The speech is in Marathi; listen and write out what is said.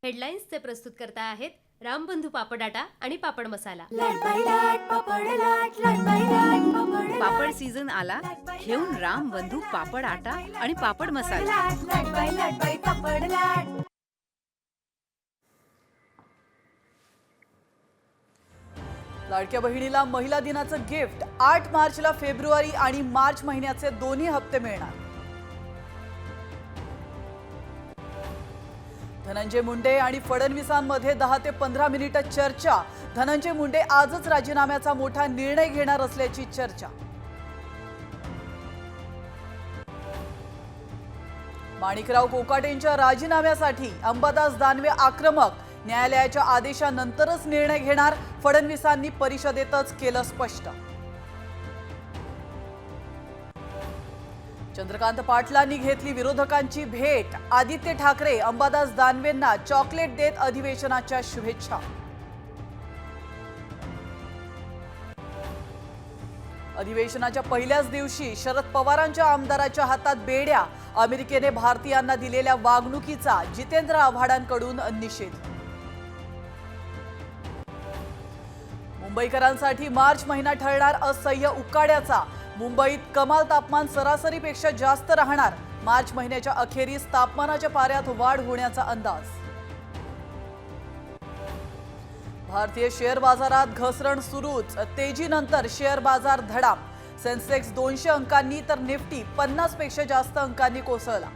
हेडलाईन्सचे प्रस्तुतकर्ता आहेत रामबंधू पापड आटा आणि पापड मसाला। पापड सीझन आला, घेऊन रामबंधू पापड आटा आणि पापड मसाला। लाडक्या बहिणीला महिला दिनाचं गिफ्ट 8 मार्चला फेब्रुवारी आणि मार्च महिन्याचे दोन्ही हप्ते मिळणार। धनंजय मुंडे आणि फडणवीसांमध्ये 10 ते 15 मिनिटं चर्चा। धनंजय मुंडे आजच राजीनाम्याचा मोठा निर्णय घेणार असल्याची चर्चा। माणिकराव कोकाटेंच्या राजीनाम्यासाठी अंबादास दानवे आक्रमक। न्यायालयाच्या आदेशानंतरच निर्णय घेणार, फडणवीसांनी परिषदेतच केलं स्पष्ट। चंद्रकांत पाटलांनी घेतली विरोधकांची भेट। आदित्य ठाकरे अंबादास दानवेंना चॉकलेट देत अधिवेशनाच्या शुभेच्छा। अधिवेशनाच्या पहिल्याच दिवशी शरद पवारांच्या आमदाराच्या हातात बेड्या। अमेरिकेने भारतीयांना दिलेल्या वागणुकीचा जितेंद्र आव्हाडांकडून निषेध। मुंबईकरांसाठी मार्च महिना ठरणार असह्य उकाड्याचा। मुंबईत कमाल तापमान सरासरीपेक्षा जास्त राहणार। मार्च महिन्याच्या अखेरीस तापमानाच्या पाऱ्यात वाढ होण्याचा अंदाज। भारतीय शेअर बाजारात घसरण सुरूच। तेजीनंतर शेअर बाजार धडाम। सेन्सेक्स 200 अंकांनी तर निफ्टी 50 पेक्षा जास्त अंकांनी कोसळला।